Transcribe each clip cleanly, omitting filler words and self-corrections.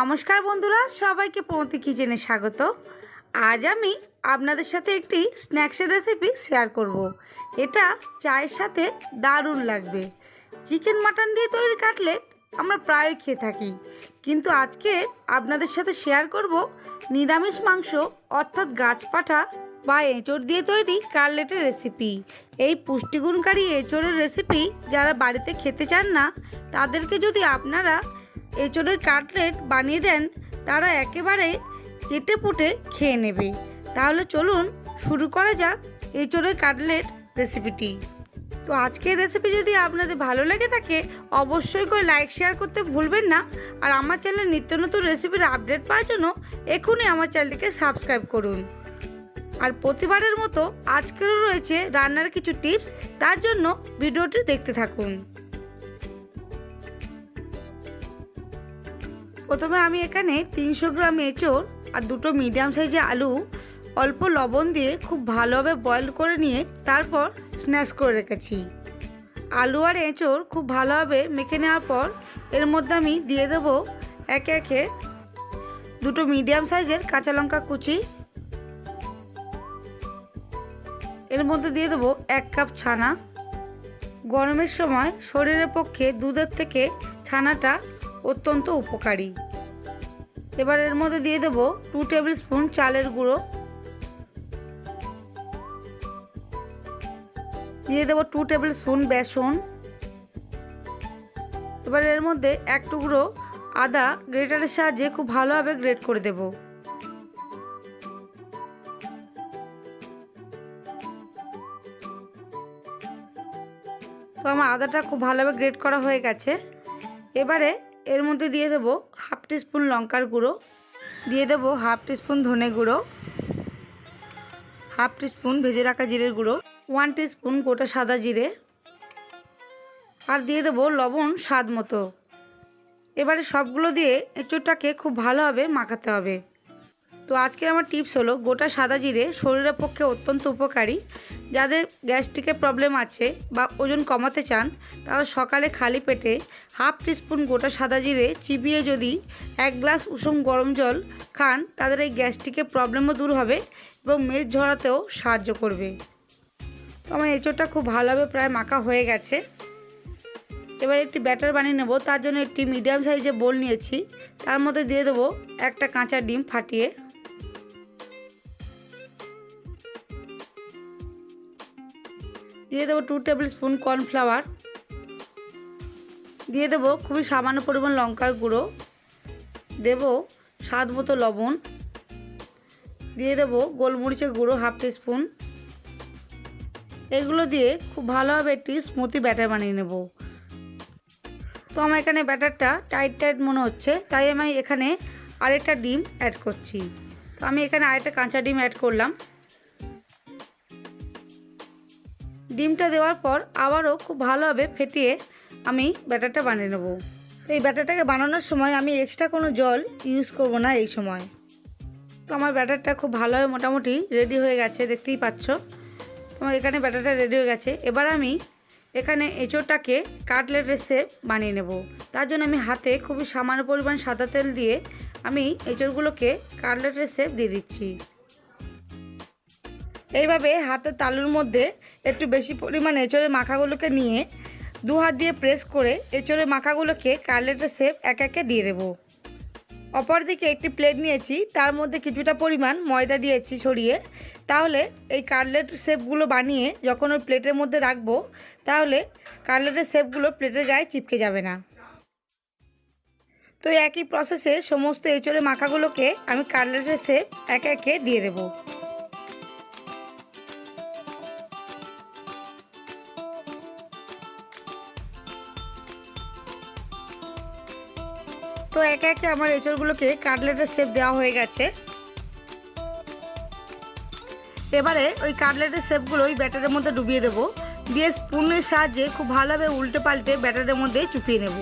নমস্কার বন্ধুরা, সবাইকে প্রণতি কিচেনে স্বাগত। আজ আমি আপনাদের সাথে একটি স্ন্যাক্সের রেসিপি শেয়ার করব। এটা চায়ের সাথে দারুণ লাগবে। চিকেন মাটন দিয়ে তৈরি কাটলেট আমরা প্রায়ই খেয়ে থাকি, কিন্তু আজকে আপনাদের সাথে শেয়ার করব নিরামিষ মাংস অর্থাৎ গাছপাঠা বা এঁচড় দিয়ে তৈরি কাটলেটের রেসিপি। এই পুষ্টিগুণকারী এঁচড়ের রেসিপি যারা বাড়িতে খেতে চান না, তাদেরকে যদি আপনারা এঁচড়ের কাটলেট বানিয়ে দেন, তারা একেবারে চেটে পুটে খেয়ে নেবে। তাহলে চলুন শুরু করা যাক এঁচড়ের কাটলেট রেসিপিটি। তো আজকের রেসিপি যদি আপনাদের ভালো লেগে থাকে, অবশ্যই করে লাইক শেয়ার করতে ভুলবেন না। আর আমার চ্যানেলে নিত্য নতুন রেসিপির আপডেট পাওয়ার জন্য এখনই আমার চ্যানেলটিকে সাবস্ক্রাইব করুন। আর প্রতিবারের মতো আজকেরও রয়েছে রান্নার কিছু টিপস, তার জন্য ভিডিওটি দেখতে থাকুন। প্রথমে আমি এখানে 300 গ্রাম এঁচড় আর দুটো মিডিয়াম সাইজের আলু অল্প লবণ দিয়ে খুব ভালোভাবে বয়েল করে নিয়ে তারপর স্ন্যাশ করে রেখেছি। আলু আর এঁচড় খুব ভালোভাবে মেখে নেওয়ার পর এর মধ্যে আমি দিয়ে দেব একে একে দুটো মিডিয়াম সাইজের কাঁচা লঙ্কা কুচি, এর মধ্যে দিয়ে দেবো 1 কাপ ছানা। গরমের সময় শরীরের পক্ষে দুধের থেকে ছানাটা অত্যন্ত উপকারী। এবার এর মধ্যে দিয়ে দেব 2 টেবিল স্পুন চালের গুঁড়ো, দিয়ে দেব 2 টেবিল স্পুন বেসন। এবার এর মধ্যে 1 টুকরো আদা গ্রেটারের সাহায্যে খুব ভালোভাবে গ্রেট করে দেব। তো আমার আদাটা খুব ভালোভাবে গ্রেট করা হয়ে গেছে। এবারে এর মধ্যে দিয়ে দেব 1/2 টিস্পুন লঙ্কার গুঁড়ো, দিয়ে দেব 1/2 টিস্পুন ধনে গুঁড়ো, 1/2 টিস্পুন ভেজে রাখা জিরের গুঁড়ো, 1 টিস্পুন গোটা সাদা জিরে, আর দিয়ে দেব লবণ স্বাদ মতো। এবারে সবগুলো দিয়ে এঁচড়টাকে খুব ভালোভাবে মাখাতে হবে। তো আজকে আমার টিপস হলো, গোটা সাদা জিরে শরীরের পক্ষে অত্যন্ত উপকারী। যাদের গ্যাস্ট্রিকের প্রবলেম আছে বা ওজন কমাতে চান, তারা সকালে খালি পেটে 1/2 টিস্পুন গোটা সাদা জিরে চিবিয়ে যদি 1 গ্লাস উষুম গরম জল খান, তাদের এই গ্যাস্ট্রিকের প্রবলেমও দূর হবে এবং মেদ ঝরাতেও সাহায্য করবে। তো আমার এঁচড়টা খুব ভালোভাবে প্রায় মাখা হয়ে গেছে। এবার একটি ব্যাটার বানিয়ে নেব। তার জন্য একটি মিডিয়াম সাইজের বোল নিয়েছি, তার মধ্যে দিয়ে দেবো একটা কাঁচা ডিম ফাটিয়ে, দিয়ে দেবো 2 টেবিল স্পুন কর্নফ্লাওয়ার, দিয়ে দেবো খুবই সামান্য পরিমাণ লঙ্কার গুঁড়ো, দেব স্বাদ মতো লবণ, দিয়ে দেবো গোলমরিচের গুঁড়ো 1/2 টিস্পুন। এগুলো দিয়ে খুব ভালোভাবে একটি স্মুথি ব্যাটার বানিয়ে নেব। তো আমার এখানে ব্যাটারটা টাইট টাইট মনে হচ্ছে, তাই আমি এখানে আরেকটা ডিম অ্যাড করছি। তো আমি এখানে আরেকটা কাঁচা ডিম অ্যাড করলাম। ডিমটা দেওয়ার পর আবারও খুব ভালোভাবে ফেটিয়ে আমি ব্যাটারটা বানিয়ে নেব। এই ব্যাটারটাকে বানানোর সময় আমি এক্সট্রা কোনো জল ইউজ করব না এই সময়। তো আমার ব্যাটারটা খুব ভালোভাবে মোটামুটি রেডি হয়ে গেছে, দেখতেই পাচ্ছ। আমার এখানে ব্যাটারটা রেডি হয়ে গেছে। এবার আমি এখানে এঁচড়টাকে কাটলেটের শেপ বানিয়ে নেব। তার জন্য আমি হাতে খুবই সামান্য পরিমাণ সাদা তেল দিয়ে আমি এঁচড়গুলোকে কাটলেটের শেপ দিয়ে দিচ্ছি। এইভাবে হাতের তালুর মধ্যে একটু বেশি পরিমাণ এঁচড়ের মাখাগুলোকে নিয়ে 2 হাত দিয়ে প্রেস করে এঁচড়ের মাখাগুলোকে কাটলেটের শেপ একে একে দিয়ে দেব। অপরদিকে একটি প্লেট নিয়েছি, তার মধ্যে কিছুটা পরিমাণ ময়দা দিয়েছি ছড়িয়ে। তাহলে এই কাটলেট শেপগুলো বানিয়ে যখন ওই প্লেটের মধ্যে রাখবো, তাহলে কাটলেটের শেপগুলো প্লেটের গায়ে চিপকে যাবে না। তো একই প্রসেসে সমস্ত এঁচড়ের মাখাগুলোকে আমি কাটলেটের শেপ একে একে দিয়ে দেবো। তো একে একে আমার এঁচড়গুলোকে কাটলেটের শেপ দেওয়া হয়ে গেছে। এবারে ওই কাটলেটের শেপগুলো ওই ব্যাটারের মধ্যে ডুবিয়ে দেবো, দিয়ে স্পুনের সাহায্যে খুব ভালোভাবে উল্টে পাল্টে ব্যাটারের মধ্যে চুপিয়ে নেব।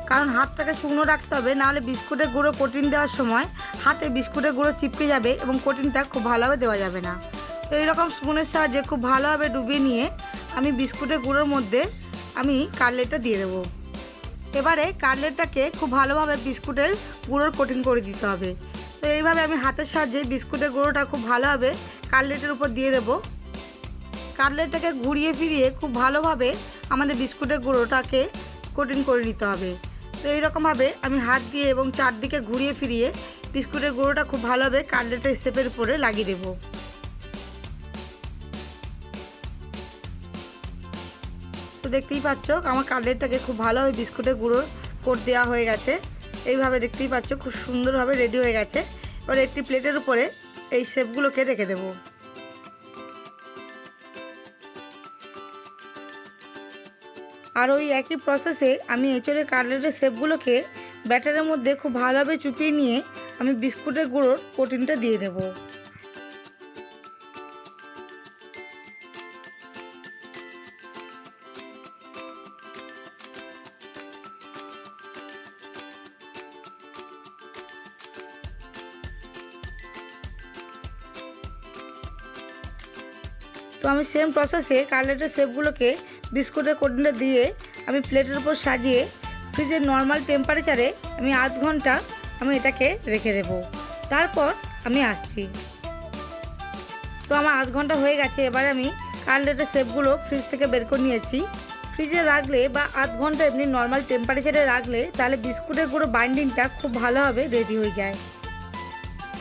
কারণ হাতটাকে শুকনো রাখতে হবে, নাহলে বিস্কুটের গুঁড়ো কোটিং দেওয়ার সময় হাতে বিস্কুটের গুঁড়ো চিপকে যাবে এবং কোটিংটা খুব ভালোভাবে দেওয়া যাবে না। তো এইরকম স্পুনের সাহায্যে খুব ভালোভাবে ডুবিয়ে নিয়ে আমি বিস্কুটের গুঁড়োর মধ্যে আমি কাটলেটটা দিয়ে দেবো। এবারে কাটলেটটাকে খুব ভালোভাবে বিস্কুটের গুঁড়োর কোটিং করে দিতে হবে। তো এইভাবে আমি হাতের সাহায্যে বিস্কুটের গুঁড়োটা খুব ভালোভাবে কাটলেটের উপর দিয়ে দেবো। কাটলেটটাকে ঘুরিয়ে ফিরিয়ে খুব ভালোভাবে আমাদের বিস্কুটের গুঁড়োটাকে কোটিং করে নিতে হবে। তো এইরকমভাবে আমি হাত দিয়ে এবং চারদিকে ঘুরিয়ে ফিরিয়ে বিস্কুটের গুঁড়োটা খুব ভালোভাবে কাটলেটের শেপের উপরে লাগিয়ে দেবো। তো দেখতেই পাচ্ছ আমার কাটলেটটাকে খুব ভালোভাবে বিস্কুটের গুঁড়োর কোট দেওয়া হয়ে গেছে। এইভাবে দেখতেই পাচ্ছ খুব সুন্দরভাবে রেডি হয়ে গেছে। এবার একটি প্লেটের উপরে এই শেপগুলোকে রেখে দেব। আর ওই একই প্রসেসে আমি এঁচোড়ের কাটলেটের শেপগুলোকে ব্যাটারের মধ্যে খুব ভালোভাবে চুপিয়ে নিয়ে আমি বিস্কুটের গুঁড়োর কোটিংটা দিয়ে দেবো। তো আমি সেম প্রসেসে কাটলেটের শেপগুলোকে বিস্কুটের কোটিংটা দিয়ে আমি প্লেটের উপর সাজিয়ে ফ্রিজের নর্মাল টেম্পারেচারে আমি আধ ঘন্টা আমি এটাকে রেখে দেব। তারপর আমি আসছি। তো আমার আধ ঘন্টা হয়ে গেছে। এবার আমি কাটলেটের শেপগুলো ফ্রিজ থেকে বের করে নিয়েছি। ফ্রিজে রাখলে বা আধ ঘন্টা এমনি নর্মাল টেম্পারেচারে রাখলে তাহলে বিস্কুটের গুঁড়ো বাইন্ডিংটা খুব ভালোভাবে রেডি হয়ে যায়।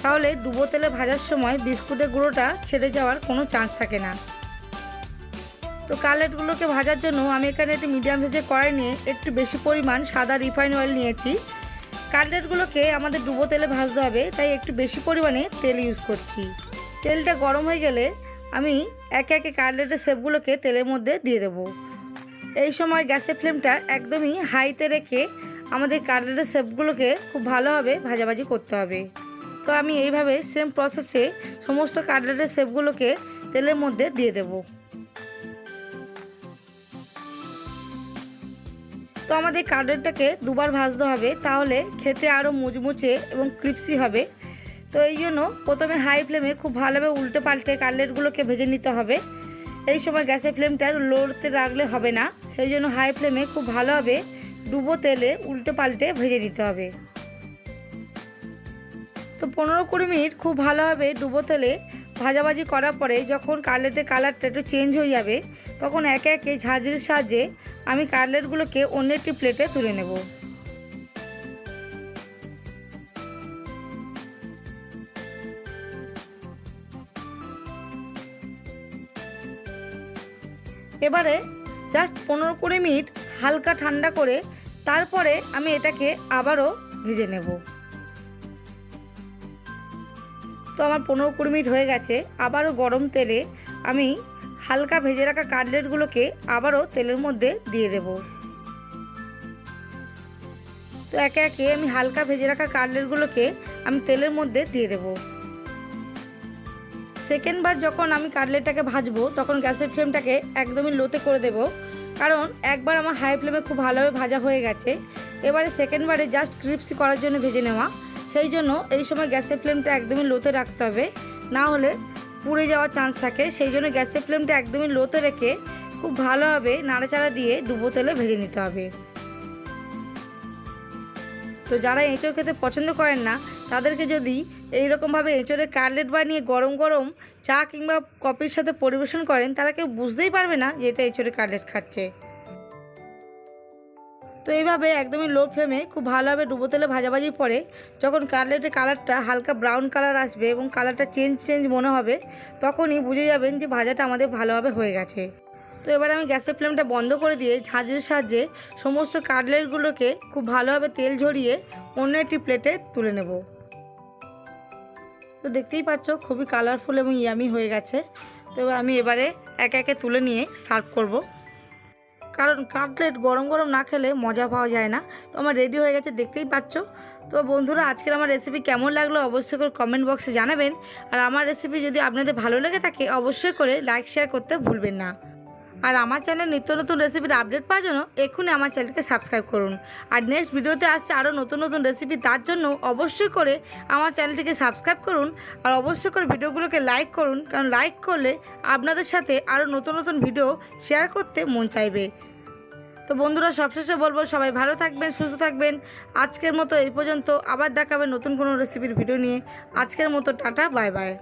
তাহলে ডুবো তেলে ভাজার সময় বিস্কুটের গুঁড়োটা ছেড়ে যাওয়ার কোনো চান্স থাকে না। তো কাটলেটগুলোকে ভাজার জন্য আমি এখানে একটি মিডিয়াম সাইজের কড়াই নিয়ে একটু বেশি পরিমাণ সাদা রিফাইন অয়েল নিয়েছি। কাটলেটগুলোকে আমাদের ডুবো তেলে ভাজতে হবে, তাই একটু বেশি পরিমাণে তেল ইউজ করছি। তেলটা গরম হয়ে গেলে আমি একে একে কাটলেটের শেপগুলোকে তেলের মধ্যে দিয়ে দেবো। এই সময় গ্যাসের ফ্লেমটা একদমই হাইতে রেখে আমাদের কাটলেটের শেপগুলোকে খুব ভালোভাবে ভাজাভাজি করতে হবে। তো আমি এইভাবে সেম প্রসেসে সমস্ত কাটলেটের শেপগুলোকে তেলের মধ্যে দিয়ে দেব। তো আমাদের কাটলেটটাকে দুবার ভাজতে হবে, তাহলে খেতে আরও মুচমুচে এবং ক্রিপসি হবে। তো এই জন্য প্রথমে হাই ফ্লেমে খুব ভালোভাবে উল্টে পাল্টে কাটলেটগুলোকে ভেজে নিতে হবে। এই সময় গ্যাসের ফ্লেমটা লোতে রাখলে হবে না, সেই জন্য হাই ফ্লেমে খুব ভালোভাবে ডুবো তেলে উল্টে পাল্টে ভেজে নিতে হবে। তো 15-20 মিনিট খুব ভালোভাবে ডুবো তেলে ভাজাভাজি করার পরে যখন কাটলেটের কালারটা একটু চেঞ্জ হয়ে যাবে, তখন একে একে ঝাঁঝরির সাহায্যে আমি কাটলেটগুলোকে অন্য একটি প্লেটে তুলে নেব। এবারে জাস্ট 15-20 মিনিট হালকা ঠান্ডা করে তারপরে আমি এটাকে আবারও ভেজে নেব। তো আমার 15-20 মিনিট হয়ে গেছে। আবারও গরম তেলে আমি হালকা ভেজে রাখা কাটলেটগুলোকে আবারও তেলের মধ্যে দিয়ে দেব। তো একে একে আমি হালকা ভেজে রাখা কাটলেটগুলোকে আমি তেলের মধ্যে দিয়ে দেব। সেকেন্ড বার যখন আমি কাটলেটটাকে ভাজবো তখন গ্যাসের ফ্লেমটাকে একদমই লোতে করে দেব, কারণ একবার আমার হাই ফ্লেমে খুব ভালোভাবে ভাজা হয়ে গেছে। এবারে সেকেন্ড বারে জাস্ট ক্রিপসি করার জন্য ভেজে নেওয়া, সেই জন্য এই সময় গ্যাসের ফ্লেমটা একদমই লোতে রাখতে হবে, না হলে পুড়ে যাওয়ার চান্স থাকে। সেই জন্য গ্যাসের ফ্লেমটা একদমই লোতে রেখে খুব ভালোভাবে নাড়াচাড়া দিয়ে ডুবো তেলে ভেজে নিতে হবে। তো যারা এঁচোড় খেতে পছন্দ করেন না, তাদেরকে যদি এইরকমভাবে এঁচোড়ের কাটলেট বানিয়ে গরম গরম চা কিংবা কফির সাথে পরিবেশন করেন, তারা কেউ বুঝতেই পারবে না যে এটা এঁচোড়ের কাটলেট খাচ্ছে। তো এইভাবে একদমই লো ফ্লেমে খুব ভালোভাবে ডুবো তেলে ভাজাভাজির পরে যখন কাটলেটের কালারটা হালকা ব্রাউন কালার আসবে এবং কালারটা চেঞ্জ মনে হবে, তখনই বুঝে যাবেন যে ভাজাটা আমাদের ভালোভাবে হয়ে গেছে। তো এবার আমি গ্যাসের ফ্লেমটা বন্ধ করে দিয়ে ঝাঁঝরির সাহায্যে সমস্ত কাটলেটগুলোকে খুব ভালোভাবে তেল ঝরিয়ে অন্য একটি প্লেটে তুলে নেব। তো দেখতেই পাচ্ছ খুবই কালারফুল এবং ইয়ামি হয়ে গেছে। তো আমি এবারে একে একে তুলে নিয়ে সার্ভ করব, কারণ কাটলেট গরম গরম না খেলে মজা পাওয়া যায় না। তো আমার রেডি হয়ে গেছে, দেখতেই পাচ্ছ। তো বন্ধুরা, আজকের আমার রেসিপি কেমন লাগলো অবশ্যই করে কমেন্ট বক্সে জানাবেন। আর আমার রেসিপি যদি আপনাদের ভালো লেগে থাকে অবশ্যই করে লাইক শেয়ার করতে ভুলবেন না। আর আমার চ্যানেলে নিত্য নতুন রেসিপির আপডেট পাওয়ার জন্য এক্ষুনি আমার চ্যানেলকে সাবস্ক্রাইব করুন। আর নেক্সট ভিডিওতে আসছে আরও নতুন নতুন রেসিপি, তার জন্য অবশ্যই করে আমার চ্যানেলটিকে সাবস্ক্রাইব করুন। আর অবশ্যই করে ভিডিওগুলোকে লাইক করুন, কারণ লাইক করলে আপনাদের সাথে আরও নতুন নতুন ভিডিও শেয়ার করতে মন চাইবে। তো বন্ধুরা সবশেষে বলবো সবাই ভালো থাকবেন, সুস্থ থাকবেন। আজকের মতো এই পর্যন্ত, আবার দেখাবেন নতুন কোনো রেসিপির ভিডিও নিয়ে। আজকের মতো টাটা, বাই বাই।